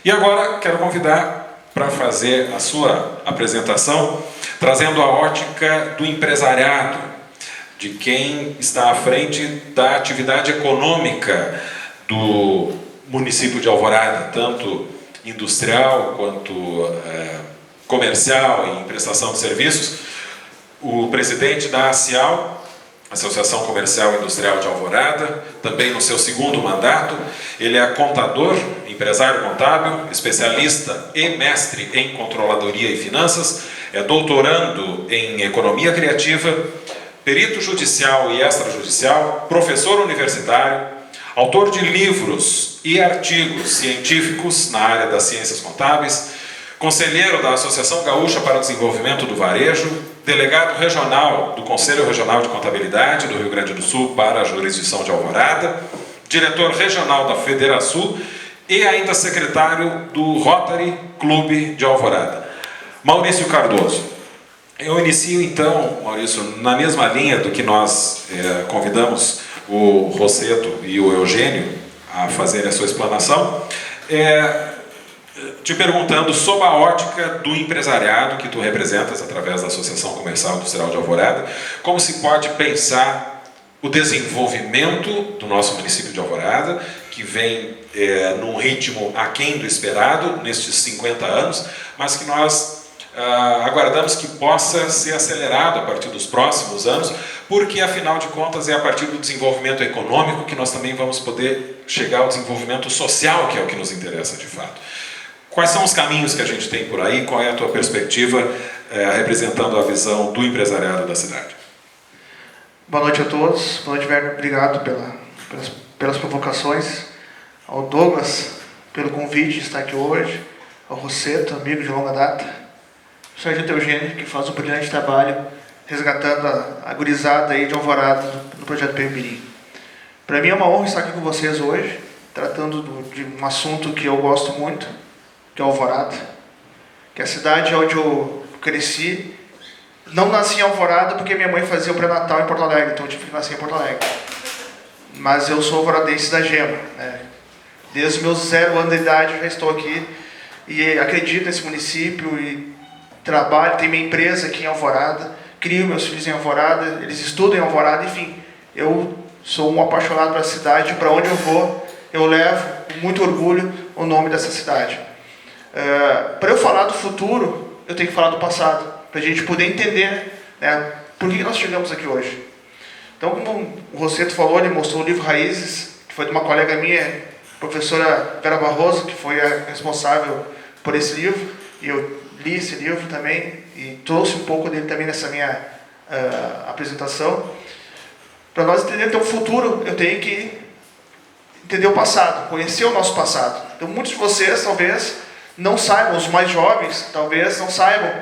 E agora quero convidar para fazer a sua apresentação, trazendo a ótica do empresariado, de quem está à frente da atividade econômica do município de Alvorada, tanto industrial quanto comercial e em prestação de serviços. O presidente da ACIAL, Associação Comercial e Industrial de Alvorada, também no seu segundo mandato. Ele é contador, empresário contábil, especialista e mestre em controladoria e finanças, é doutorando em economia criativa, perito judicial e extrajudicial, professor universitário, autor de livros e artigos científicos na área das ciências contábeis, conselheiro da Associação Gaúcha para o Desenvolvimento do Varejo, delegado regional do Conselho Regional de Contabilidade do Rio Grande do Sul para a jurisdição de Alvorada, diretor regional da Federação e ainda secretário do Rotary Clube de Alvorada. Maurício Cardoso. Eu inicio então, Maurício, na mesma linha do que nós convidamos o Rosseto e o Eugênio a fazerem a sua explanação, te perguntando sobre a ótica do empresariado que tu representas através da Associação Comercial e Industrial de Alvorada, como se pode pensar o desenvolvimento do nosso município de Alvorada, que vem num ritmo aquém do esperado nestes 50 anos, mas que nós aguardamos que possa ser acelerado a partir dos próximos anos, porque afinal de contas é a partir do desenvolvimento econômico que nós também vamos poder chegar ao desenvolvimento social, que é o que nos interessa de fato. Quais são os caminhos que a gente tem por aí? Qual é a tua perspectiva representando a visão do empresariado da cidade? Boa noite a todos. Boa noite, Werner. Obrigado pelas provocações. Ao Douglas, pelo convite de estar aqui hoje. Ao Rosseto, amigo de longa data. Ao Sargento Eugênio, que faz um brilhante trabalho resgatando a gurizada aí de Alvorada no projeto Permirim. Para mim é uma honra estar aqui com vocês hoje, tratando de um assunto que eu gosto muito, que é Alvorada, que é a cidade onde eu cresci. Não nasci em Alvorada porque minha mãe fazia o pré-natal em Porto Alegre, então eu tive que nascer em Porto Alegre. Mas eu sou alvoradense da gema, né? Desde os meus 0 anos de idade eu já estou aqui e acredito nesse município e trabalho, tenho minha empresa aqui em Alvorada, crio meus filhos em Alvorada, eles estudam em Alvorada, enfim, eu sou um apaixonado pela cidade, para onde eu vou, eu levo com muito orgulho o nome dessa cidade. Para eu falar do futuro, eu tenho que falar do passado, para a gente poder entender, né, por que nós chegamos aqui hoje. Então, como o Rosseto falou, ele mostrou o livro Raízes, que foi de uma colega minha, professora Vera Barroso, que foi a responsável por esse livro, e eu li esse livro também, e trouxe um pouco dele também nessa minha apresentação. Para nós entendermos o futuro, eu tenho que entender o passado, conhecer o nosso passado. Então, muitos de vocês, talvez, não saibam, os mais jovens, talvez, não saibam,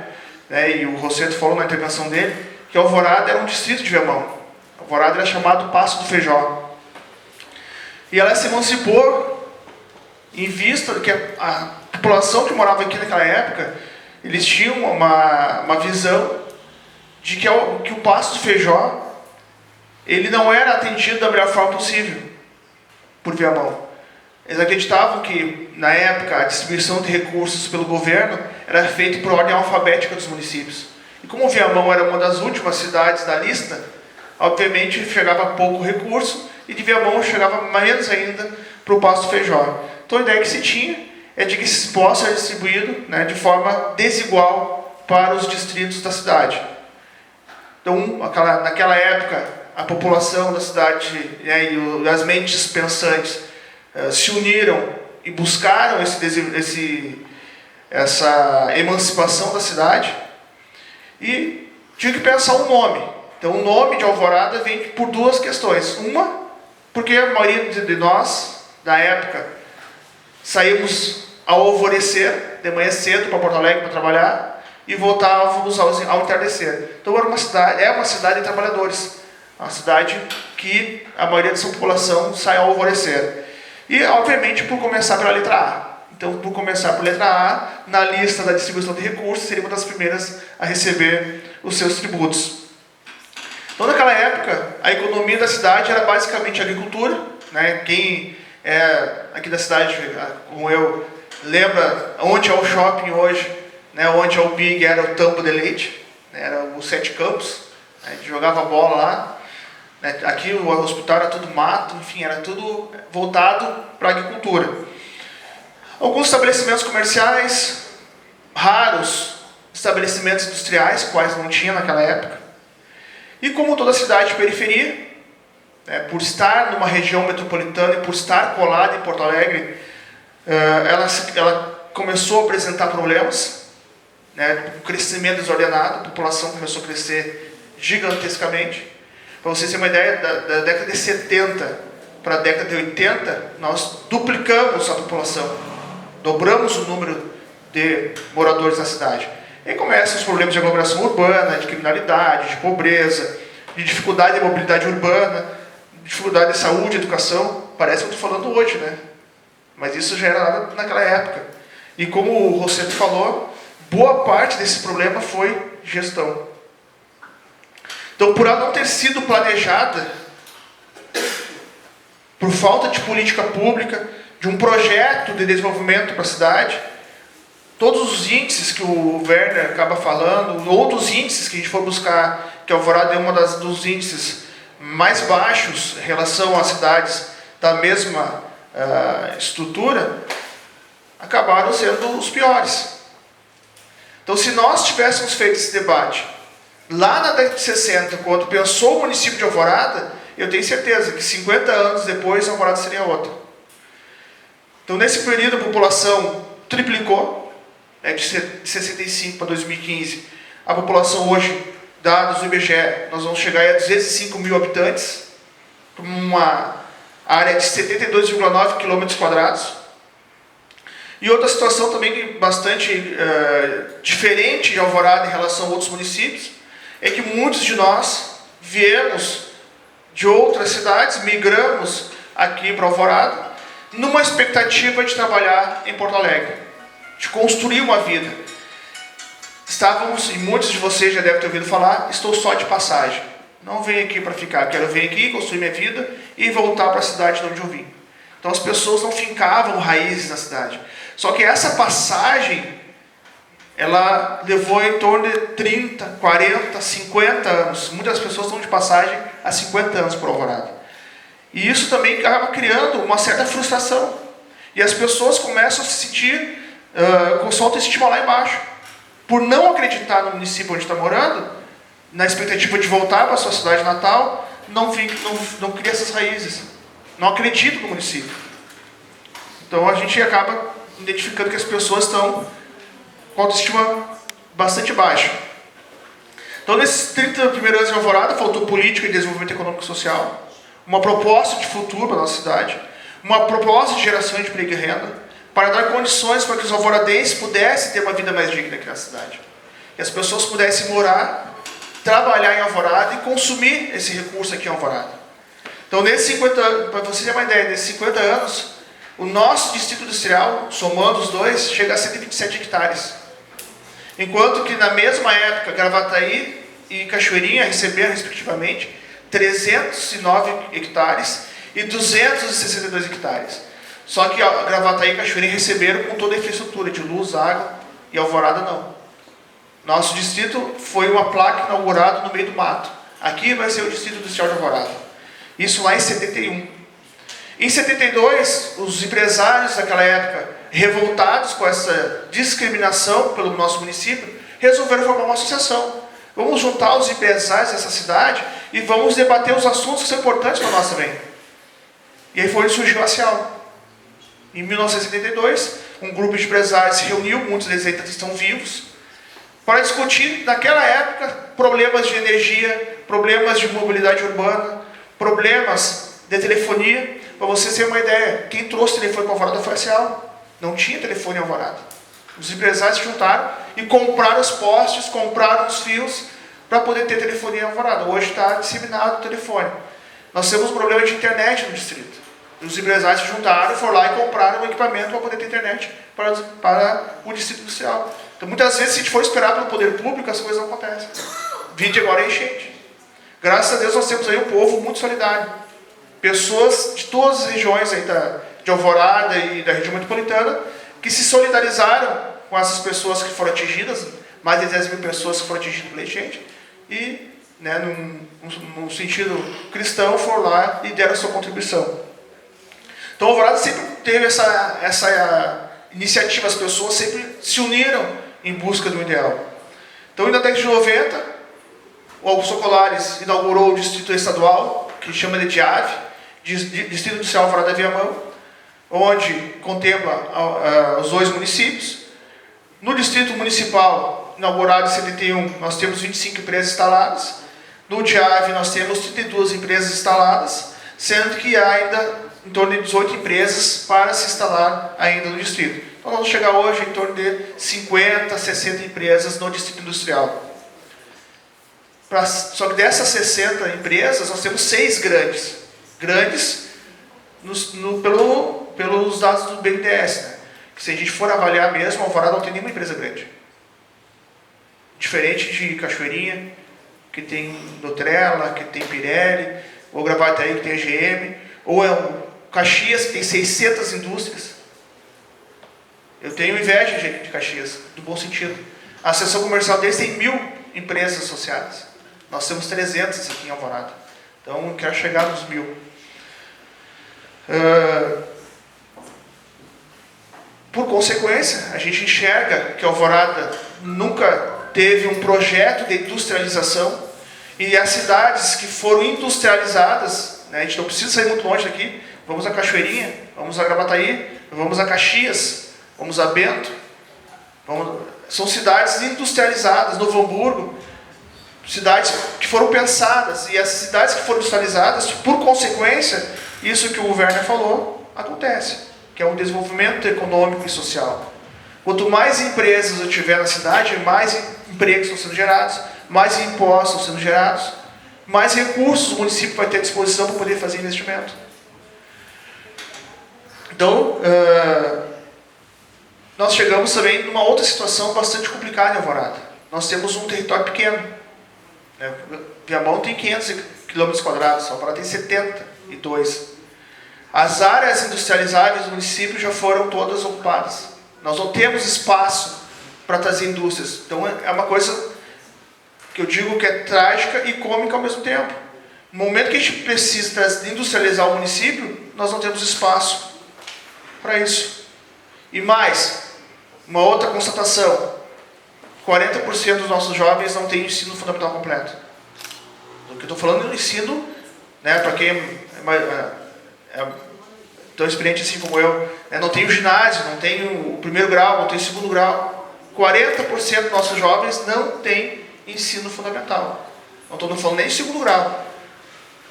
né, e o Rosseto falou na intervenção dele, que Alvorada era um distrito de Viamão. Alvorada era chamado Passo do Feijó. E ela se emancipou em vista que a população que morava aqui naquela época, eles tinham uma visão de que o Passo do Feijó, ele não era atendido da melhor forma possível por Viamão. Eles acreditavam que, na época, a distribuição de recursos pelo governo era feita por ordem alfabética dos municípios. E como Viamão era uma das últimas cidades da lista, obviamente chegava pouco recurso e de Viamão chegava menos ainda para o Passo do Feijó. Então a ideia que se tinha é de que esse imposto era distribuído, né, de forma desigual para os distritos da cidade. Então, naquela época, a população da cidade, né, e as mentes pensantes se uniram e buscaram essa emancipação da cidade e tinha que pensar um nome. Então, o nome de Alvorada vem por 2 questões. Uma, porque a maioria de nós, da época, saímos ao alvorecer, de manhã cedo para Porto Alegre para trabalhar, e voltávamos ao entardecer. Então, é uma cidade de trabalhadores, uma cidade que a maioria da sua população sai ao alvorecer. E, obviamente, por começar pela letra A. Então, por começar por letra A, na lista da distribuição de recursos, seria uma das primeiras a receber os seus tributos. Então, naquela época, a economia da cidade era basicamente agricultura, né? Quem é aqui da cidade, como eu, lembra onde é o shopping hoje, né, onde é o Big, era o Tambo de Leite, né, era o Sete Campos, né, a gente jogava bola lá, né, aqui o hospital era tudo mato, enfim, era tudo voltado para a agricultura. Alguns estabelecimentos comerciais, raros estabelecimentos industriais, quais não tinha naquela época. E como toda cidade de periferia, né, por estar numa região metropolitana e por estar colada em Porto Alegre, ela começou a apresentar problemas, né, um crescimento desordenado, a população começou a crescer gigantescamente. Para vocês terem uma ideia, da década de 70 para a década de 80, nós duplicamos a população, dobramos o número de moradores na cidade. E aí começam os problemas de aglomeração urbana, de criminalidade, de pobreza, de dificuldade de mobilidade urbana, dificuldade de saúde, educação. Parece que eu estou falando hoje, né? Mas isso já era naquela época. E como o Rosseto falou, boa parte desse problema foi gestão. Então, por ela não ter sido planejada, por falta de política pública, de um projeto de desenvolvimento para a cidade, todos os índices que o Werner acaba falando, outros índices que a gente for buscar, que Alvorada é um dos índices mais baixos em relação às cidades da mesma estrutura, acabaram sendo os piores. Então, se nós tivéssemos feito esse debate lá na década de 60, quando pensou o município de Alvorada, eu tenho certeza que 50 anos depois, Alvorada seria outra. Então, nesse período, a população triplicou, de 65 para 2015. A população hoje, dados do IBGE, nós vamos chegar a 205 mil habitantes, uma área de 72,9 km². E outra situação também bastante diferente de Alvorada em relação a outros municípios, é que muitos de nós viemos de outras cidades, migramos aqui para Alvorada, numa expectativa de trabalhar em Porto Alegre, de construir uma vida. Estávamos, e muitos de vocês já devem ter ouvido falar, estou só de passagem. Não venho aqui para ficar, quero vir aqui, construir minha vida e voltar para a cidade de onde eu vim. Então as pessoas não fincavam raízes na cidade. Só que essa passagem, ela levou em torno de 30, 40, 50 anos. Muitas pessoas estão de passagem há 50 anos por Alvorada. E isso também acaba criando uma certa frustração. E as pessoas começam a se sentir com sua autoestima lá embaixo. Por não acreditar no município onde está morando, na expectativa de voltar para a sua cidade natal, não cria essas raízes. Não acredita no município. Então a gente acaba identificando que as pessoas estão com autoestima bastante baixa. Então nesses 30 primeiros anos de Alvorada, faltou política de desenvolvimento econômico e social, uma proposta de futuro para a nossa cidade, uma proposta de geração de emprego e renda, para dar condições para que os alvoradenses pudessem ter uma vida mais digna aqui na cidade. Que as pessoas pudessem morar, trabalhar em Alvorada e consumir esse recurso aqui em Alvorada. Então, para vocês terem uma ideia, nesses 50 anos, o nosso distrito industrial, somando os dois, chega a 127 hectares. Enquanto que na mesma época, Gravataí e Cachoeirinha receberam, respectivamente, 309 hectares e 262 hectares. Só que a Gravataí e Cachoeirinha receberam com toda a infraestrutura de luz, água, e Alvorada não. Nosso distrito foi uma placa inaugurada no meio do mato. Aqui vai ser o distrito industrial de Alvorada. Isso lá em 71. Em 72, os empresários daquela época, revoltados com essa discriminação pelo nosso município, resolveram formar uma associação. Vamos juntar os empresários dessa cidade e vamos debater os assuntos que são importantes para nós também. E aí foi onde surgiu a Cial. Em 1972, um grupo de empresários se reuniu, muitos deles ainda estão vivos, para discutir, naquela época, problemas de energia, problemas de mobilidade urbana, problemas de telefonia. Para vocês terem uma ideia, quem trouxe telefone para Alvorada foi a Cial. Não tinha telefone em Alvorada. Os empresários se juntaram e compraram os postes, compraram os fios para poder ter telefonia em Alvorada. Hoje está disseminado o telefone. Nós temos um problema de internet no distrito. Os empresários se juntaram, foram lá e compraram um equipamento para poder ter internet para o distrito industrial. Então, muitas vezes, se a gente for esperar pelo poder público, as coisas não acontecem. Vinde agora é enchente. Graças a Deus, nós temos aí um povo muito solidário. Pessoas de todas as regiões aí de Alvorada e da região metropolitana que se solidarizaram com essas pessoas que foram atingidas, mais de 10 mil pessoas que foram atingidas pela enchente, e, né, num sentido cristão, foram lá e deram a sua contribuição. Então, Alvorada sempre teve essa iniciativa, as pessoas sempre se uniram em busca do ideal. Então, na década de 90, o Augusto Colares inaugurou o Distrito Estadual, que chama de DIAV, Distrito Industrial Alvorada Viamão, onde contempla os 2 municípios. No Distrito Municipal, inaugurado em 71, nós temos 25 empresas instaladas. No DIAV, nós temos 32 empresas instaladas, sendo que há ainda em torno de 18 empresas para se instalar ainda no distrito. Então, nós vamos chegar hoje em torno de 50, 60 empresas no Distrito Industrial. Só que dessas 60 empresas, nós temos 6 grandes pelos dados do BNDES, né? Que se a gente for avaliar mesmo, Alvorada não tem nenhuma empresa grande. Diferente de Cachoeirinha, que tem Nutrela, que tem Pirelli, ou Gravataí, que tem a GM, ou Caxias, que tem 600 indústrias. Eu tenho inveja de Caxias, no bom sentido. A Associação Comercial deles tem 1000 empresas associadas. Nós temos 300 aqui em Alvorada. Então, eu quero chegar nos 1000. Por consequência, a gente enxerga que Alvorada nunca teve um projeto de industrialização, e as cidades que foram industrializadas, né, a gente não precisa sair muito longe daqui, vamos a Cachoeirinha, vamos a Gravataí, vamos a Caxias, vamos a Bento, são cidades industrializadas, Novo Hamburgo, cidades que foram pensadas, e as cidades que foram industrializadas, por consequência, isso que o Werner falou, acontece, que é um desenvolvimento econômico e social. Quanto mais empresas eu tiver na cidade, mais empregos estão sendo gerados, mais impostos estão sendo gerados, mais recursos o município vai ter à disposição para poder fazer investimento. Então, nós chegamos também numa outra situação bastante complicada em Alvorada. Nós temos um território pequeno. Né? Viamão tem 500 km², Alvorada tem 72. As áreas industrializáveis do município já foram todas ocupadas. Nós não temos espaço para trazer indústrias. Então, é uma coisa que eu digo que é trágica e cômica ao mesmo tempo. No momento que a gente precisa industrializar o município, nós não temos espaço para isso. E mais, uma outra constatação: 40% dos nossos jovens não têm ensino fundamental completo. O que eu estou falando é o ensino, né, para quem é tão experiente assim como eu, né, não tem o ginásio, não tem o primeiro grau, não tem o segundo grau. 40% dos nossos jovens não têm ensino fundamental. Não estou falando nem de segundo grau.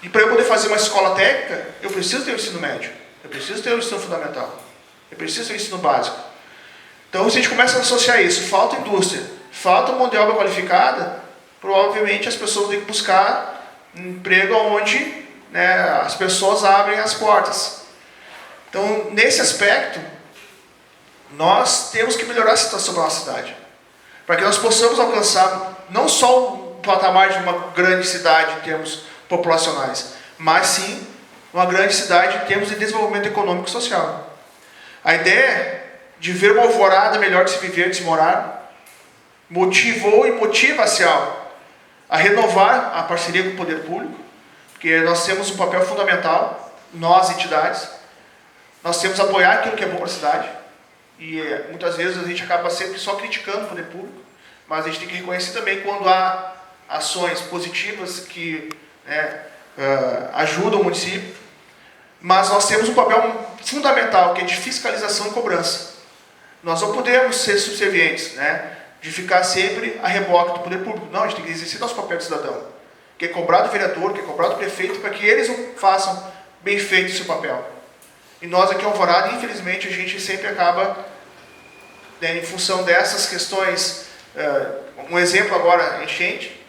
E para eu poder fazer uma escola técnica, eu preciso ter o ensino médio, eu preciso ter o ensino fundamental, eu preciso ter o ensino básico. Então, se a gente começa a associar isso, falta indústria, falta mão de obra qualificada, provavelmente as pessoas têm que buscar um emprego onde, né, as pessoas abrem as portas. Então, nesse aspecto, nós temos que melhorar a situação da nossa cidade, para que nós possamos alcançar não só o patamar de uma grande cidade em termos populacionais, mas sim uma grande cidade em termos de desenvolvimento econômico e social. A ideia de ver uma Alvorada melhor de se viver, de se morar, motivou e motiva a Cial a renovar a parceria com o poder público, porque nós temos um papel fundamental, nós, entidades, nós temos que apoiar aquilo que é bom para a cidade, e muitas vezes a gente acaba sempre só criticando o poder público, mas a gente tem que reconhecer também quando há ações positivas que, né, ajudam o município. Mas nós temos um papel fundamental, que é de fiscalização e cobrança. Nós não podemos ser subservientes, né, de ficar sempre a reboque do poder público. Não, a gente tem que exercer nosso papel de cidadão, que é cobrar do vereador, que é cobrar do prefeito, para que eles façam bem feito o seu papel. E nós aqui em Alvorada, infelizmente, a gente sempre acaba, né, em função dessas questões. Um exemplo agora, enchente,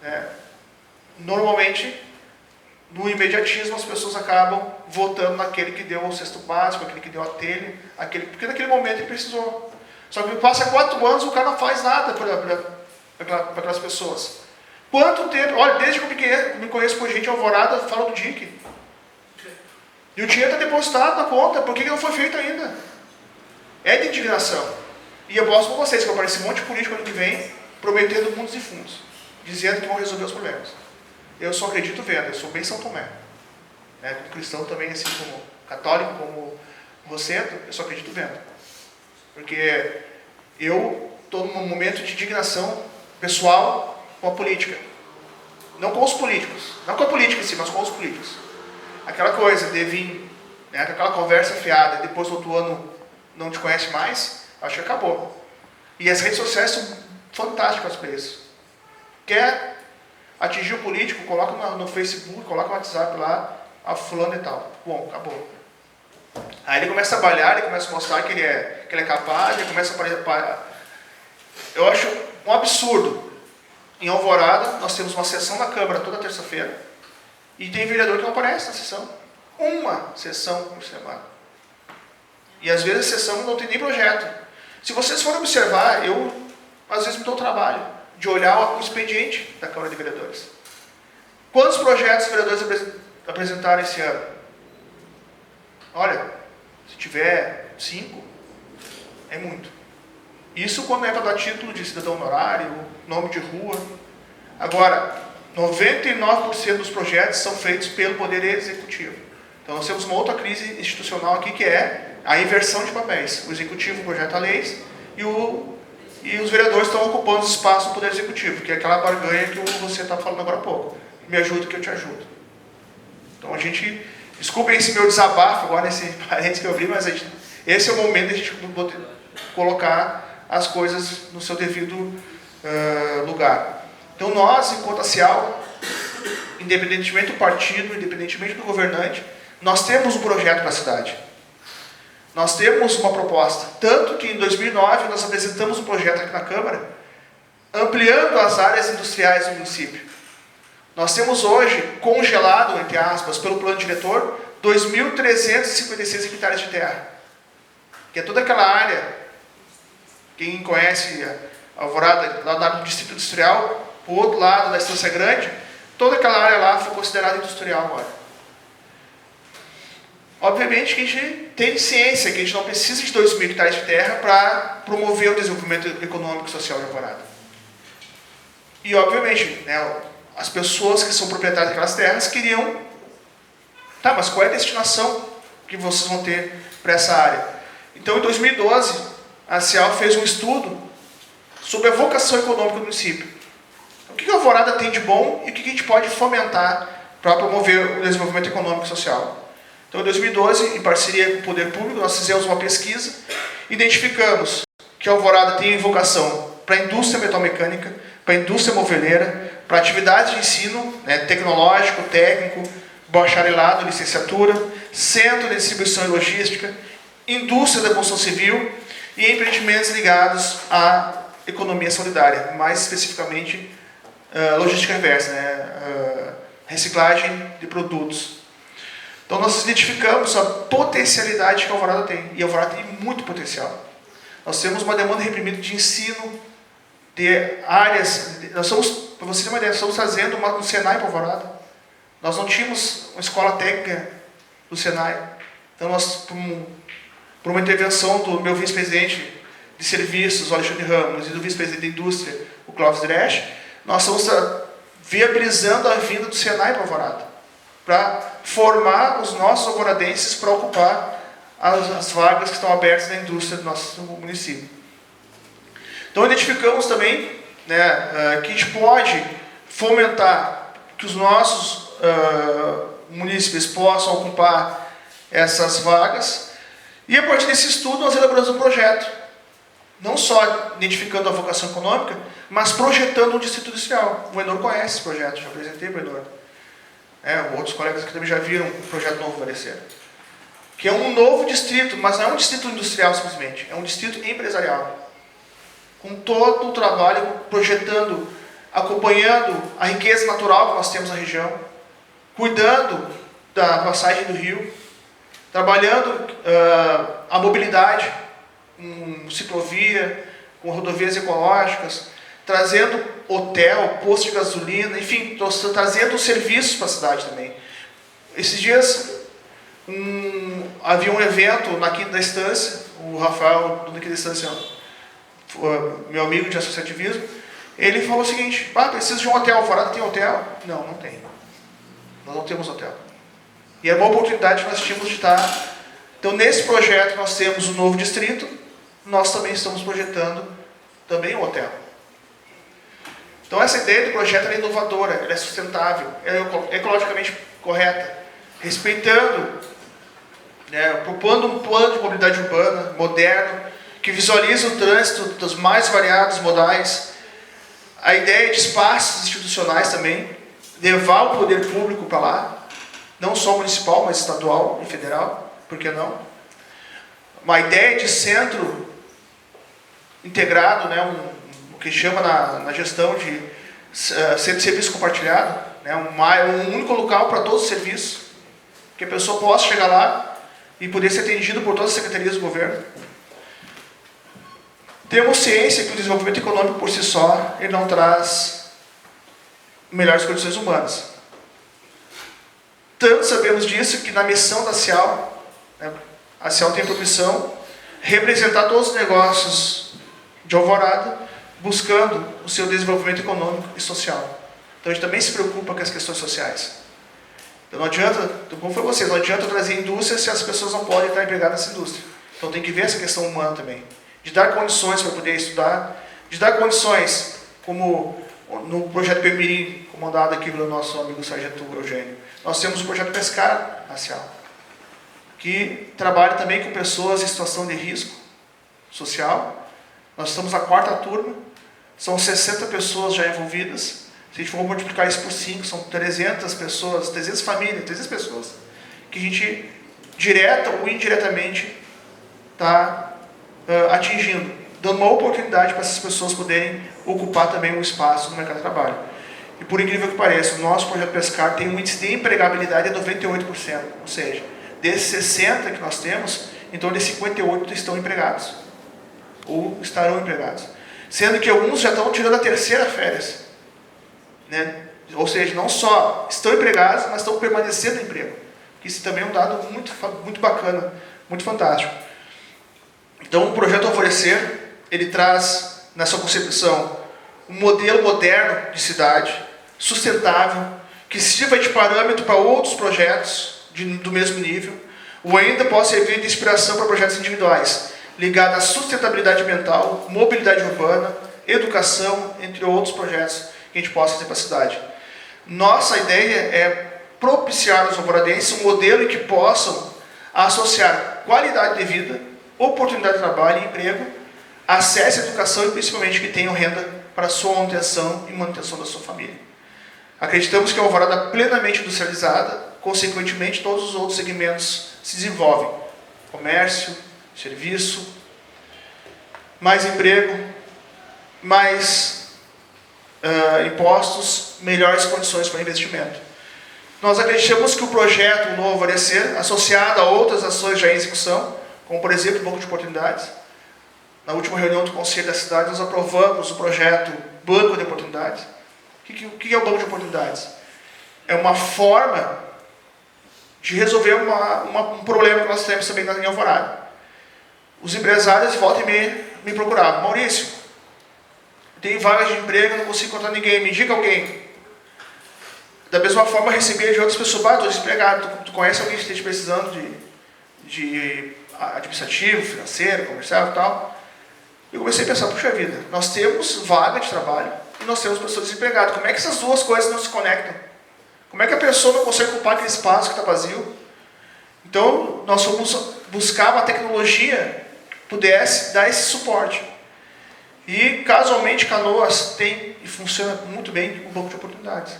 né? Normalmente, no imediatismo, as pessoas acabam votando naquele que deu o cesto básico, aquele que deu a telha, porque naquele momento ele precisou. Só que passa 4 anos, o cara não faz nada para aquelas pessoas. Quanto tempo? Olha, desde que eu me conheço por gente em Alvorada, falo do DIC. E o dinheiro está depositado na conta, por que não foi feito ainda? é de indignação. E eu posso com vocês que aparece um monte de político ano que vem prometendo mundos e fundos, dizendo que vão resolver os problemas. Eu só acredito vendo, eu sou bem São Tomé. Como cristão também, assim como católico, como Rosseto, eu só acredito vendo. Porque eu estou num momento de indignação pessoal com a política. Não com os políticos. Não com a política em si, mas com os políticos. Aquela coisa de vir, aquela conversa fiada, depois do outro ano não te conhece mais, acho que acabou. E as redes sociais são fantásticas para isso. Quer atingir o político, coloca no Facebook, coloca no WhatsApp lá, a fulano e tal. Bom, acabou. Aí ele começa a trabalhar, ele começa a mostrar que ele é capaz, ele começa a... Eu acho um absurdo. Em Alvorada, nós temos uma sessão na Câmara toda terça-feira e tem vereador que não aparece na sessão. Uma sessão por semana. E às vezes a sessão não tem nem projeto. Se vocês forem observar, eu às vezes me dou o trabalho de olhar o expediente da Câmara de Vereadores. Quantos projetos os vereadores apresentaram esse ano? Olha, se tiver 5, é muito. Isso quando é para dar título de cidadão honorário, nome de rua. Agora, 99% dos projetos são feitos pelo Poder Executivo. Então nós temos uma outra crise institucional aqui que é a inversão de papéis. O Executivo projeta leis e os vereadores estão ocupando os espaços do Poder Executivo, que é aquela barganha que você está falando agora há pouco. Me ajuda que eu te ajudo. Então a gente... Desculpem esse meu desabafo agora, nesse parênteses que eu abri, mas esse é o momento de a gente colocar as coisas no seu devido lugar. Então nós, enquanto ACIAL, independentemente do partido, independentemente do governante, nós temos um projeto para a cidade. Nós temos uma proposta. Tanto que em 2009 nós apresentamos um projeto aqui na Câmara, ampliando as áreas industriais do município. Nós temos hoje, congelado, entre aspas, pelo plano diretor, 2.356 hectares de terra. Que é toda aquela área... Quem conhece a Alvorada, lá no Distrito Industrial, o outro lado da Estância Grande, toda aquela área lá foi considerada industrial agora. Obviamente que a gente tem ciência que a gente não precisa de 2.000 hectares de terra para promover o desenvolvimento econômico e social de Alvorada. E obviamente, as pessoas que são proprietárias daquelas terras queriam... Tá, mas qual é a destinação que vocês vão ter para essa área? Então, em 2012... a ACIAL fez um estudo sobre a vocação econômica do município. O que a Alvorada tem de bom e o que a gente pode fomentar para promover o desenvolvimento econômico e social. Então, em 2012, em parceria com o Poder Público, nós fizemos uma pesquisa, identificamos que a Alvorada tem vocação para a indústria metalmecânica, para a indústria moveleira, para atividades de ensino tecnológico, técnico, bacharelado, licenciatura, centro de distribuição e logística, indústria da construção civil, e empreendimentos ligados à economia solidária, mais especificamente logística reversa, reciclagem de produtos. Então nós identificamos a potencialidade que a Alvorada tem, e a Alvorada tem muito potencial. Nós temos uma demanda reprimida de ensino, de áreas, para você ter uma ideia, nós estamos trazendo um Senai para a Alvorada. Nós não tínhamos uma escola técnica do Senai, então nós... por uma intervenção do meu vice-presidente de serviços, o Alexandre Ramos, e do vice-presidente da indústria, o Clóvis Dresch, nós estamos viabilizando a vinda do Senai para Alvorada, para formar os nossos alvoradenses para ocupar as vagas que estão abertas na indústria do nosso município. Então identificamos também que a gente pode fomentar que os nossos munícipes possam ocupar essas vagas. E a partir desse estudo nós elaboramos um projeto, não só identificando a vocação econômica, mas projetando um distrito industrial. O Enor conhece esse projeto, já apresentei para o Enor. Outros colegas aqui também já viram o projeto novo aparecer. Que é um novo distrito, mas não é um distrito industrial simplesmente, é um distrito empresarial. Com todo o trabalho, projetando, acompanhando a riqueza natural que nós temos na região, cuidando da passagem do rio, trabalhando a mobilidade, com ciclovia, com rodovias ecológicas, trazendo hotel, posto de gasolina, enfim, trazendo serviços para a cidade também. Esses dias havia um evento na Quinta da Estância, o Rafael, do Equidistância, meu amigo de associativismo, ele falou o seguinte: precisa de um hotel, Alvorada tem hotel? Não, não tem. Nós não temos hotel. E é uma oportunidade que nós tínhamos de estar. Então, nesse projeto, nós temos um novo distrito, nós também estamos projetando também um hotel. Então, essa ideia do projeto é inovadora, ela é sustentável, ela é ecologicamente correta, respeitando, propondo um plano de mobilidade urbana, moderno, que visualiza o trânsito dos mais variados modais, a ideia de espaços institucionais também, levar o poder público para lá, não só municipal, mas estadual e federal, por que não? Uma ideia de centro integrado, o que chama na gestão de centro de serviço compartilhado, um único local para todos os serviços, que a pessoa possa chegar lá e poder ser atendido por todas as secretarias do governo. Temos ciência que o desenvolvimento econômico por si só ele não traz melhores condições humanas. Tanto sabemos disso que na missão da CIAL, a CIAL tem por missão representar todos os negócios de Alvorada, buscando o seu desenvolvimento econômico e social. Então a gente também se preocupa com as questões sociais. Então não adianta, como foi você, não adianta trazer indústria se as pessoas não podem estar empregadas nessa indústria. Então tem que ver essa questão humana também. De dar condições para poder estudar, de dar condições, como no projeto Pemirim, comandado aqui pelo nosso amigo Sargento Eugênio. Nós temos o projeto Pescar na CIAL, que trabalha também com pessoas em situação de risco social. Nós estamos na 4ª turma, são 60 pessoas já envolvidas. Se a gente for multiplicar isso por 5, são 300 pessoas, 300 famílias, 300 pessoas, que a gente, direta ou indiretamente, está atingindo, dando uma oportunidade para essas pessoas poderem ocupar também um espaço no mercado de trabalho. E por incrível que pareça, o nosso projeto Pescar tem um índice de empregabilidade de 98%, ou seja, desses 60 que nós temos, em torno de 58 estão empregados, ou estarão empregados. Sendo que alguns já estão tirando a 3ª férias. Ou seja, não só estão empregados, mas estão permanecendo no emprego. Isso também é um dado muito bacana, muito fantástico. Então, o projeto Alvorecer, ele traz, na sua concepção, um modelo moderno de cidade, sustentável, que sirva de parâmetro para outros projetos do mesmo nível, ou ainda possa servir de inspiração para projetos individuais, ligados à sustentabilidade ambiental, mobilidade urbana, educação, entre outros projetos que a gente possa fazer para a cidade. Nossa ideia é propiciar aos alvoradenses um modelo em que possam associar qualidade de vida, oportunidade de trabalho e emprego, acesso à educação e principalmente que tenham renda para a sua manutenção e manutenção da sua família. Acreditamos que a Alvorada plenamente industrializada, consequentemente todos os outros segmentos se desenvolvem. Comércio, serviço, mais emprego, mais impostos, melhores condições para investimento. Nós acreditamos que o projeto Novo Alvorecer, associado a outras ações já em execução, como por exemplo o Banco de Oportunidades, na última reunião do Conselho da cidade nós aprovamos o projeto Banco de Oportunidades. O que é o Banco de Oportunidades? É uma forma de resolver um problema que nós temos também em Alvorada. Os empresários voltam e me procuravam: Maurício, tem vagas de emprego, não consigo encontrar ninguém, me indica alguém. Da mesma forma, eu recebia de outras pessoas: estou desempregado, tu conhece alguém que esteja precisando de administrativo, financeiro, comercial e tal? Eu comecei a pensar: puxa vida, nós temos vaga de trabalho e nós temos pessoas desempregadas. Como é que essas duas coisas não se conectam? Como é que a pessoa não consegue ocupar aquele espaço que está vazio? Então, nós fomos buscar uma tecnologia que pudesse dar esse suporte. E, casualmente, Canoas tem e funciona muito bem o Banco de Oportunidades.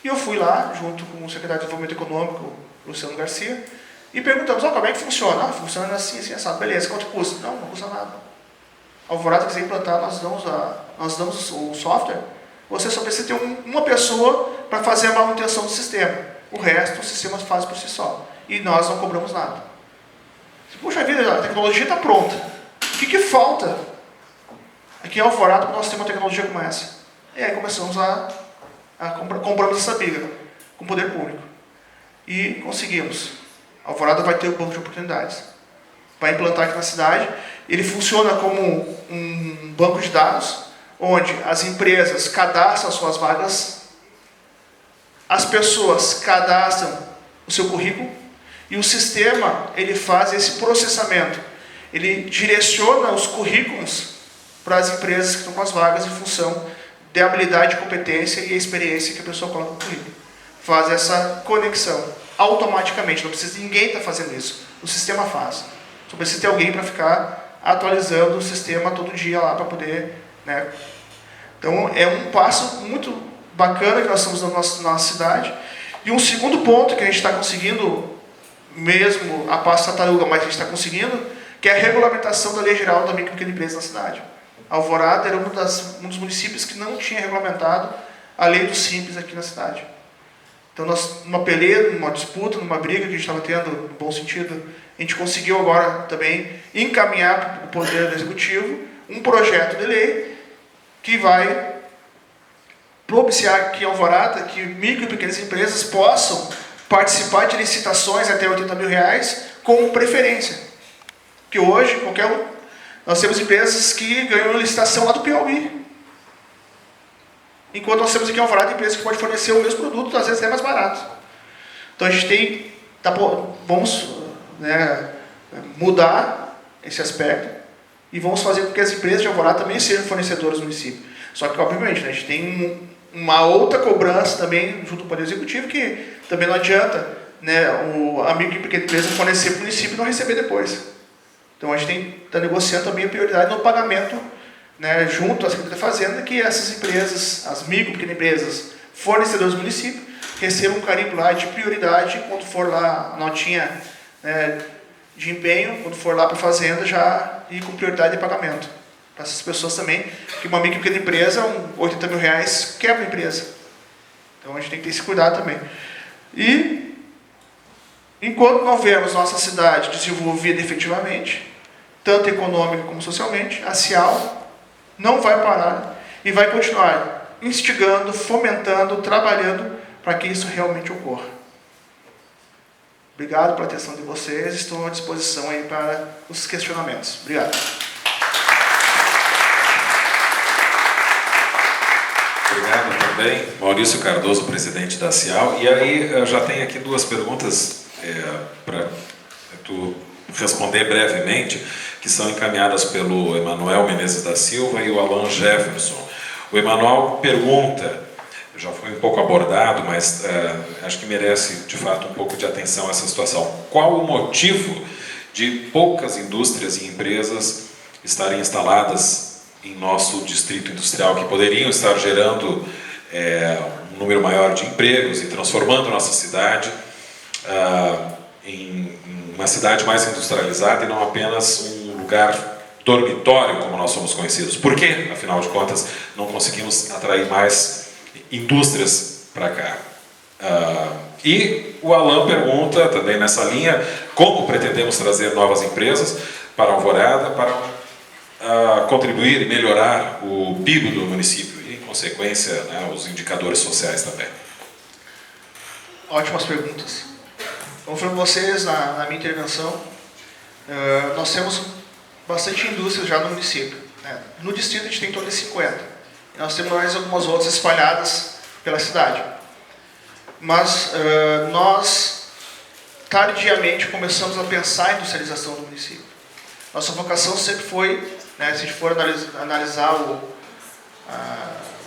E eu fui lá, junto com o secretário de Desenvolvimento Econômico, Luciano Garcia, e perguntamos: como é que funciona? Funciona assim, assim, assado. Beleza, quanto custa? Não custa nada. A Alvorada quiser implantar, nós damos o software. Você só precisa ter uma pessoa para fazer a manutenção do sistema. O resto, o sistema faz por si só. E nós não cobramos nada. Puxa vida, a tecnologia está pronta. O que falta aqui em Alvorada para nós termos uma tecnologia como essa? E aí começamos compramos essa briga com o poder público. E conseguimos. A Alvorada vai ter o Banco de Oportunidades. vai implantar aqui na cidade. Ele funciona como um banco de dados, onde as empresas cadastram suas vagas, as pessoas cadastram o seu currículo, e o sistema ele faz esse processamento. Ele direciona os currículos para as empresas que estão com as vagas em função da habilidade, competência e experiência que a pessoa coloca no currículo. Faz essa conexão automaticamente, não precisa de ninguém estar fazendo isso. O sistema faz. Só precisa ter alguém para ficar atualizando o sistema todo dia lá para poder, né? Então é um passo muito bacana que nós estamos dando na nossa cidade. E um segundo ponto que a gente está conseguindo, mesmo a passo tartaruga, mas a gente está conseguindo, que é a regulamentação da Lei Geral da Micro e Pequena Empresa na cidade. Alvorada era um dos municípios que não tinha regulamentado a lei do Simples aqui na cidade. Então, numa peleia, numa disputa, numa briga que a gente estava tendo, no bom sentido, a gente conseguiu agora também encaminhar para o Poder Executivo um projeto de lei que vai propiciar aqui em Alvorada que micro e pequenas empresas possam participar de licitações até R$80 mil com preferência. Porque hoje, nós temos empresas que ganham licitação lá do Piauí. Enquanto nós temos aqui em Alvorada empresas que podem fornecer o mesmo produto, às vezes é mais barato. Então a gente vamos, né, mudar esse aspecto e vamos fazer com que as empresas de Alvorada também sejam fornecedoras do município. Só que, obviamente, né, a gente tem uma outra cobrança também junto ao Poder Executivo, que também não adianta, né, a micro e pequena empresa fornecer para o município e não receber depois. Então a gente está negociando também a prioridade no pagamento, né, junto à Secretaria da Fazenda, que essas empresas, as micro e pequenas empresas fornecedoras do município, recebam um carimbo lá de prioridade quando for lá a notinha, né, de empenho, quando for lá para a Fazenda, já ir com prioridade de pagamento. Para essas pessoas também, que uma micro e pequena empresa, R$80 mil quebra a empresa. Então a gente tem que ter esse cuidado também. E, enquanto não vemos nossa cidade desenvolvida efetivamente, tanto econômica como socialmente, a Cial não vai parar e vai continuar instigando, fomentando, trabalhando para que isso realmente ocorra. Obrigado pela atenção de vocês, estou à disposição aí para os questionamentos. Obrigado. Obrigado também, Maurício Cardoso, presidente da Cial. E aí, já tem aqui duas perguntas para tu responder brevemente, que são encaminhadas pelo Emanuel Menezes da Silva e o Alan Jefferson. O Emanuel pergunta, já foi um pouco abordado, mas acho que merece, de fato, um pouco de atenção essa situação. Qual o motivo de poucas indústrias e empresas estarem instaladas em nosso distrito industrial, que poderiam estar gerando um número maior de empregos e transformando nossa cidade em uma cidade mais industrializada e não apenas um lugar dormitório, como nós somos conhecidos? Por que, afinal de contas, não conseguimos atrair mais indústrias para cá? E o Alan pergunta, também nessa linha, como pretendemos trazer novas empresas para Alvorada para contribuir e melhorar o PIB do município e, em consequência, né, os indicadores sociais também. Ótimas perguntas. Como falei para vocês na minha intervenção, nós temos bastante indústrias já no município, né? No distrito a gente tem em torno de 50. E nós temos mais algumas outras espalhadas pela cidade. Mas nós, tardiamente, começamos a pensar a industrialização do município. Nossa vocação sempre foi, né, se a gente for analisar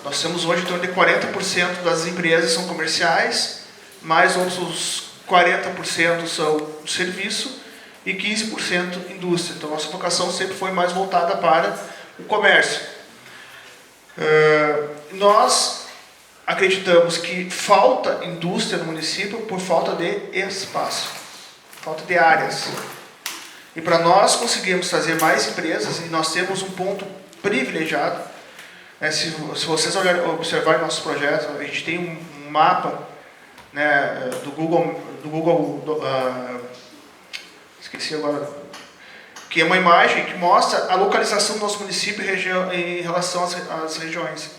nós temos hoje em torno de 40% das empresas são comerciais, mais outros 40% são serviço e 15% indústria. Então, nossa vocação sempre foi mais voltada para o comércio. Nós acreditamos que falta indústria no município por falta de espaço, falta de áreas. E para nós conseguirmos trazer mais empresas, e nós temos um ponto privilegiado, né, se vocês observarem nossos projetos, a gente tem um mapa, né, do Google esqueci agora, que é uma imagem que mostra a localização do nosso município em relação às regiões.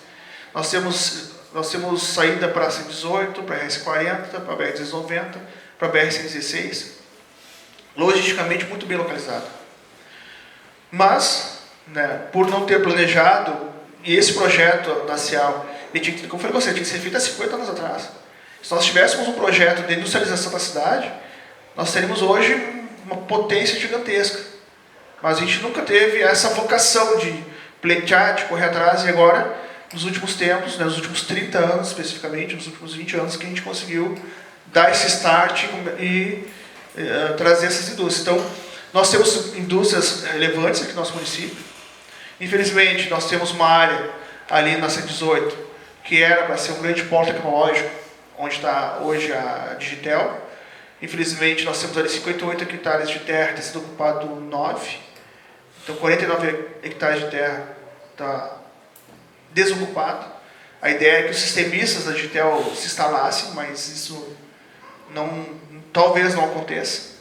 Nós temos saída para a 118, para a RS40, para a BR-290, para a BR-116, logisticamente muito bem localizado. Mas, né, por não ter planejado, e esse projeto da Cial, como eu falei com você, tinha que ser feito há 50 anos atrás. Se nós tivéssemos um projeto de industrialização da cidade, nós teríamos hoje uma potência gigantesca. Mas a gente nunca teve essa vocação de pleitear, de correr atrás, e agora, nos últimos tempos, né, nos últimos 30 anos especificamente, nos últimos 20 anos, que a gente conseguiu dar esse start e trazer essas indústrias. Então, nós temos indústrias relevantes aqui no nosso município. Infelizmente, nós temos uma área ali na 118, que era para ser um grande polo tecnológico, onde está hoje a Digitel. Infelizmente, nós temos ali 58 hectares de terra, tem sido ocupado 9. Então, 49 hectares de terra está desocupado. A ideia é que os sistemistas da Digitel se instalassem, mas isso talvez não aconteça.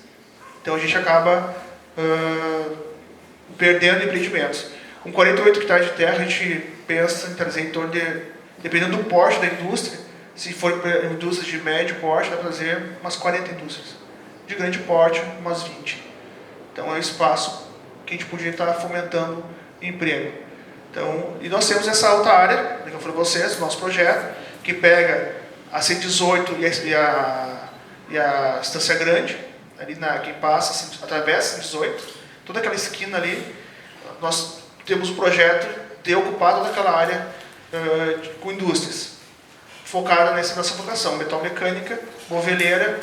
Então, a gente acaba perdendo empreendimentos. Com 48 hectares de terra, a gente pensa em trazer em torno de, dependendo do porte da indústria, se for indústria de médio porte, dá para trazer umas 40 indústrias. De grande porte, umas 20. Então, é um espaço que a gente podia estar fomentando emprego. Então, e nós temos essa outra área, que eu falei para vocês, o nosso projeto, que pega a 118 e a Estância Grande, ali quem passa, atravessa a 118, toda aquela esquina ali, nós temos um projeto de ocupar toda aquela área com indústrias, focada nessa vocação, metalmecânica, moveleira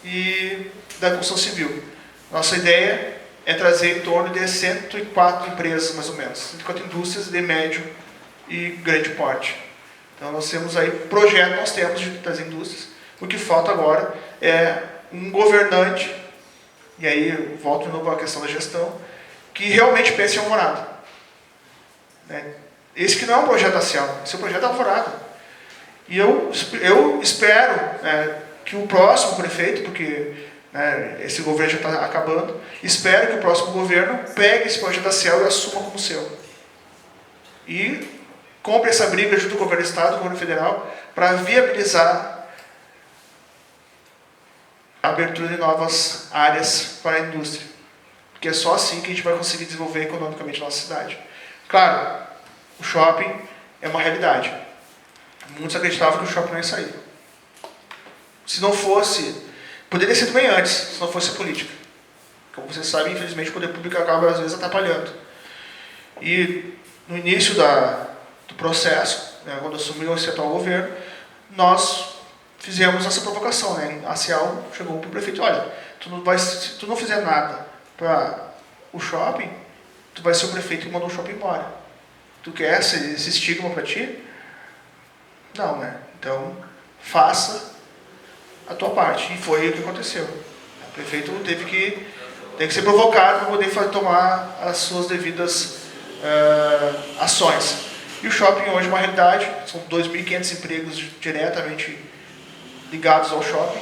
e da construção civil. Nossa ideia é trazer em torno de 104 empresas, mais ou menos, 104 indústrias de médio e grande porte. Então, nós temos aí, nós temos das indústrias. O que falta agora é um governante, e aí eu volto de novo à questão da gestão, que realmente pense em Alvorada. Esse que não é um projeto da Cial, esse é um projeto da Alvorada. E eu espero que o próximo prefeito, porque esse governo já está acabando, espero que o próximo governo pegue esse projeto da Cial e assuma como seu. E compre essa briga junto com o governo do Estado, com o governo federal, para viabilizar a abertura de novas áreas para a indústria. Porque é só assim que a gente vai conseguir desenvolver economicamente a nossa cidade. Claro, o shopping é uma realidade. Muitos acreditavam que o shopping não ia sair. Se não fosse, poderia ser bem antes, se não fosse a política. Como vocês sabem, infelizmente, o poder público acaba, às vezes, atrapalhando. E no início do processo, quando assumiu esse atual governo, nós fizemos essa provocação. A Cial chegou para o prefeito: olha, se tu não fizer nada para o shopping, tu vai ser o prefeito que mandou o shopping embora. Tu quer esse estigma para ti? Não, Então, faça a tua parte. E foi o que aconteceu. O prefeito teve que ser provocado para poder tomar as suas devidas ações. E o shopping hoje é uma realidade. São 2.500 empregos diretamente ligados ao shopping,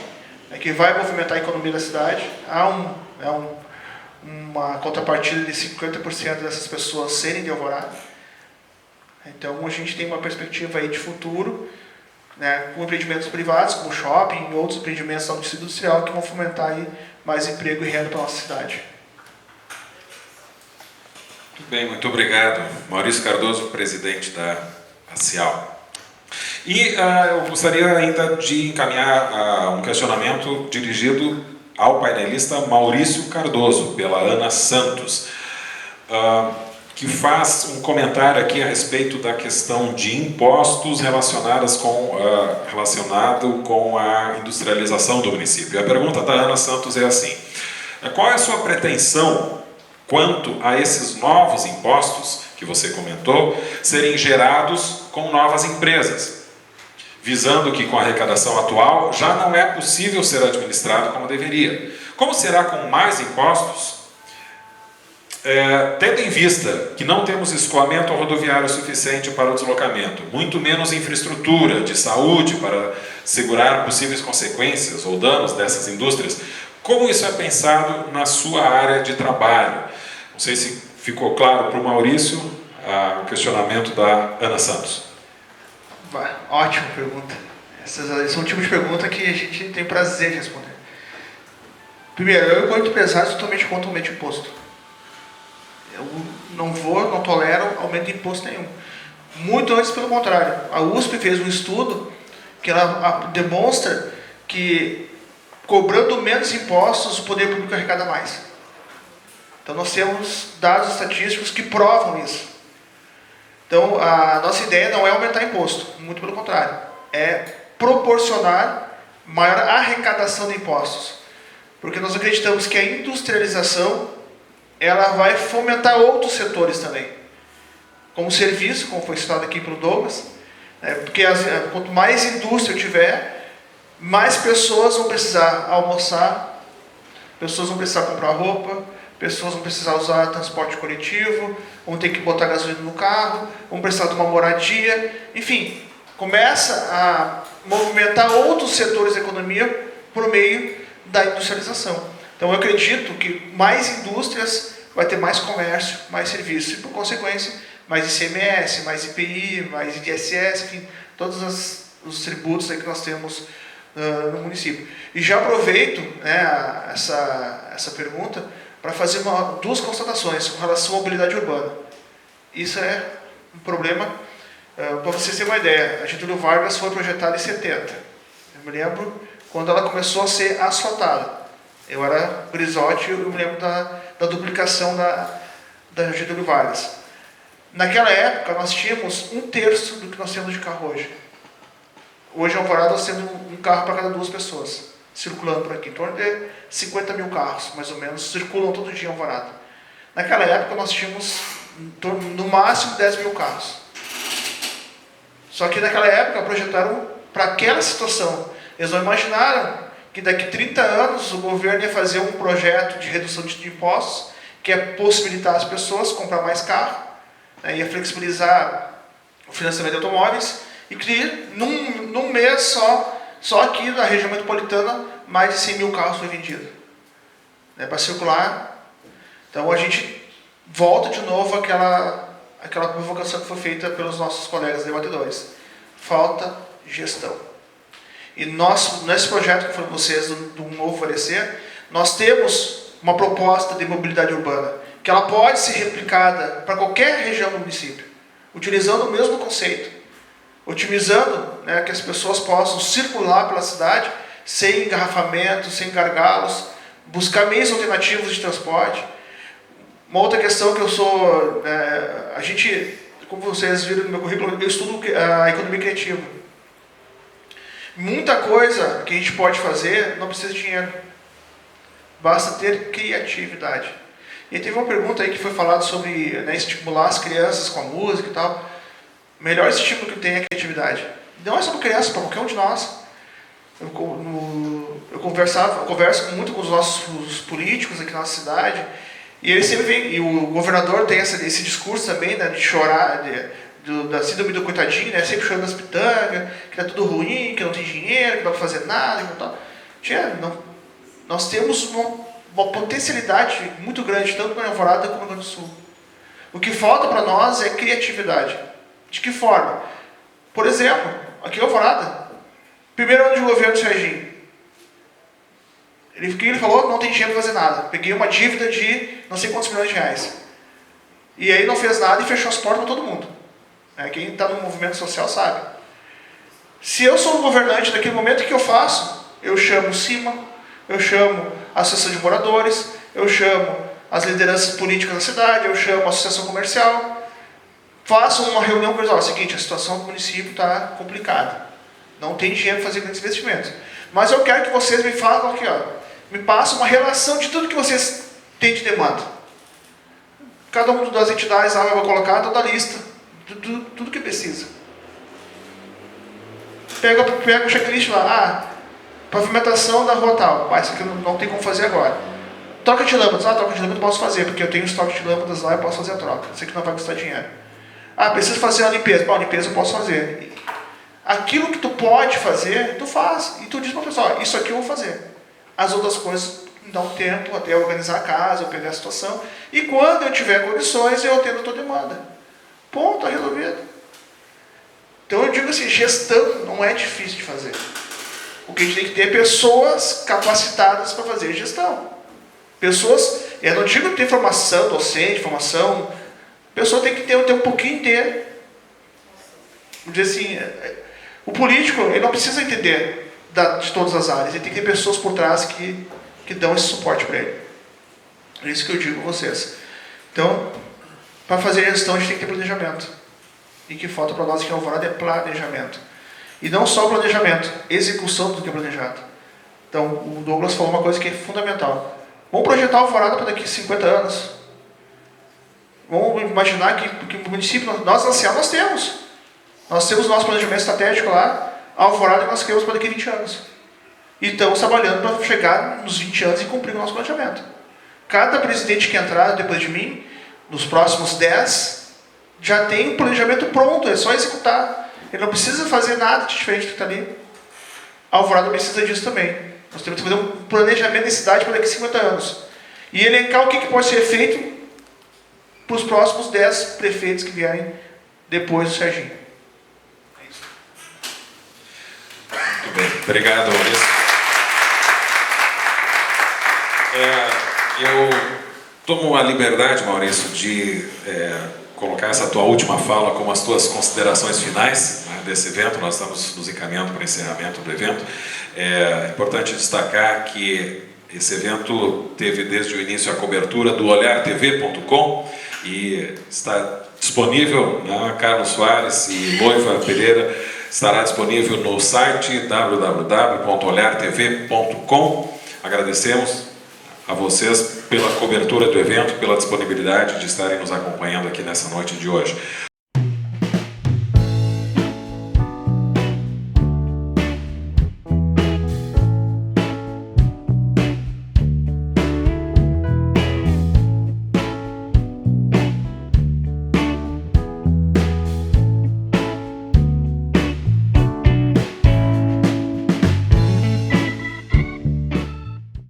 que vai movimentar a economia da cidade. Há uma contrapartida de 50% dessas pessoas serem de Alvorada. Então, a gente tem uma perspectiva aí de futuro, com empreendimentos privados, como shopping e outros empreendimentos da indústria industrial, que vão fomentar aí mais emprego e renda para a nossa cidade. Muito bem, muito obrigado. Maurício Cardoso, presidente da Cial. E eu gostaria ainda de encaminhar um questionamento dirigido ao painelista Maurício Cardoso, pela Ana Santos, que faz um comentário aqui a respeito da questão de impostos relacionado com a industrialização do município. A pergunta da Ana Santos é assim: qual é a sua pretensão quanto a esses novos impostos que você comentou serem gerados com novas empresas, visando que com a arrecadação atual já não é possível ser administrado como deveria? Como será com mais impostos? Tendo em vista que não temos escoamento rodoviário suficiente para o deslocamento, muito menos infraestrutura de saúde para segurar possíveis consequências ou danos dessas indústrias, como isso é pensado na sua área de trabalho? Não sei se ficou claro para o Maurício o questionamento da Ana Santos. Ótima pergunta. Essas são o tipo de pergunta que a gente tem prazer de responder. Primeiro, eu, enquanto empresário, totalmente contra o aumento de imposto. não tolero aumento de imposto nenhum. Muito antes, pelo contrário. A USP fez um estudo que ela demonstra que, cobrando menos impostos, o poder público arrecada mais. Então, nós temos dados estatísticos que provam isso. Então, a nossa ideia não é aumentar imposto, muito pelo contrário. É proporcionar maior arrecadação de impostos. Porque nós acreditamos que a industrialização ela vai fomentar outros setores também. Como serviço, como foi citado aqui pelo Douglas, porque quanto mais indústria eu tiver, mais pessoas vão precisar almoçar, pessoas vão precisar comprar roupa, pessoas vão precisar usar transporte coletivo, vão ter que botar gasolina no carro, vão precisar de uma moradia, enfim, começa a movimentar outros setores da economia por meio da industrialização. Então eu acredito que mais indústrias vai ter mais comércio, mais serviço e por consequência mais ICMS, mais IPI, mais ISS, enfim, todos os tributos aí que nós temos no município. E já aproveito, né, essa pergunta para fazer duas constatações com relação à mobilidade urbana. Isso é um problema, para vocês terem uma ideia, a Getúlio Vargas foi projetada em 70. Eu me lembro quando ela começou a ser asfaltada. Eu era grisote, eu me lembro da duplicação da Getúlio Vargas. Naquela época, nós tínhamos 1/3 do que nós temos de carro hoje. Hoje, em Alvorada, nós temos um carro para cada 2 pessoas, circulando por aqui. Em torno de 50 mil carros, mais ou menos, circulam todo dia em Alvorada. Naquela época, nós tínhamos, no máximo, 10 mil carros. Só que, naquela época, projetaram para aquela situação. Eles não imaginaram que daqui a 30 anos o governo ia fazer um projeto de redução de impostos, que é possibilitar as pessoas comprar mais carro, ia flexibilizar o financiamento de automóveis e criar, num mês só aqui na região metropolitana, mais de 100 mil carros foi vendido. Para circular. Então a gente volta de novo àquela provocação que foi feita pelos nossos colegas debatedores. Falta gestão. E nós, nesse projeto que foi vocês do Novo Florescer, nós temos uma proposta de mobilidade urbana, que ela pode ser replicada para qualquer região do município, utilizando o mesmo conceito, otimizando, né, que as pessoas possam circular pela cidade sem engarrafamento, sem gargalos, buscar meios alternativos de transporte. Uma outra questão que eu sou, a gente, como vocês viram no meu currículo, eu estudo a economia criativa. Muita coisa que a gente pode fazer não precisa de dinheiro, basta ter criatividade. E teve uma pergunta aí que foi falada sobre, né, estimular as crianças com a música e tal. O melhor estímulo que tem é a criatividade. Não é só para criança, para qualquer um de nós. Eu converso muito com os nossos políticos aqui na nossa cidade, e eles sempre vêm, e o governador tem esse discurso também, né, de chorar, da síndrome do coitadinho, né, sempre chorando nas pitangas, que tá tudo ruim, que não tem dinheiro, que não dá para fazer nada, que não tá. Nós temos uma potencialidade muito grande, tanto na Alvorada como no Rio Grande do Sul. O que falta para nós é criatividade. De que forma? Por exemplo, aqui em Alvorada, primeiro ano de governo do Serginho. O que ele falou? Não tem dinheiro para fazer nada. Peguei uma dívida de não sei quantos milhões de reais. E aí não fez nada e fechou as portas para todo mundo. Quem está no movimento social sabe. Se eu sou o governante, naquele momento, o que eu faço? Eu chamo o CIMA, eu chamo a Associação de Moradores, eu chamo as lideranças políticas da cidade, eu chamo a Associação Comercial, faço uma reunião com eles. Olha, é o seguinte, a situação do município está complicada. Não tem dinheiro para fazer grandes investimentos. Mas eu quero que vocês me falem aqui, me passem uma relação de tudo que vocês têm de demanda. Cada uma das entidades lá vai colocar toda a lista, tudo que precisa. Pega o checklist lá, pavimentação da rua tal. Isso aqui não tem como fazer agora. Troca de lâmpadas. Troca de lâmpadas eu posso fazer, porque eu tenho estoque de lâmpadas lá e eu posso fazer a troca. Isso aqui não vai custar dinheiro. Preciso fazer a limpeza. A limpeza eu posso fazer. Aquilo que tu pode fazer, tu faz. E tu diz para o pessoal, isso aqui eu vou fazer. As outras coisas dão tempo até organizar a casa, eu pegar a situação. E quando eu tiver condições, eu atendo a tua demanda. Ponto, está resolvido. Então eu digo assim, gestão não é difícil de fazer. O que a gente tem que ter é pessoas capacitadas para fazer gestão. Pessoas, eu não digo ter formação docente, formação pessoa tem que ter um pouquinho de... Vamos dizer assim, o político, ele não precisa entender de todas as áreas, ele tem que ter pessoas por trás que dão esse suporte para ele. É isso que eu digo a vocês. Então, para fazer gestão, a gente tem que ter planejamento. E o que falta para nós aqui em Alvorada é planejamento. E não só planejamento, execução do que é planejado. Então, o Douglas falou uma coisa que é fundamental. Vamos projetar Alvorada para daqui a 50 anos. Vamos imaginar que o município, nós na CEA, nós temos. Nós temos nosso planejamento estratégico lá, a Alvorada nós queremos para daqui a 20 anos. E estamos trabalhando para chegar nos 20 anos e cumprir o nosso planejamento. Cada presidente que entrar depois de mim, nos próximos 10, já tem um planejamento pronto, é só executar. Ele não precisa fazer nada de diferente do que está ali. A Alvorada precisa disso também. Nós temos que fazer um planejamento de cidade para daqui a 50 anos. E elencar o que pode ser feito para os próximos 10 prefeitos que vierem depois do Serginho. É isso. Muito bem. Obrigado, Maurício. Eu tomo a liberdade, Maurício, de colocar essa tua última fala como as tuas considerações finais, né, desse evento. Nós estamos nos encaminhando para o encerramento do evento. É importante destacar que esse evento teve desde o início a cobertura do olhartv.com e está disponível, né, Carlos Soares e Loiva Pereira, estará disponível no site www.olhartv.com. Agradecemos a vocês pela cobertura do evento, pela disponibilidade de estarem nos acompanhando aqui nessa noite de hoje.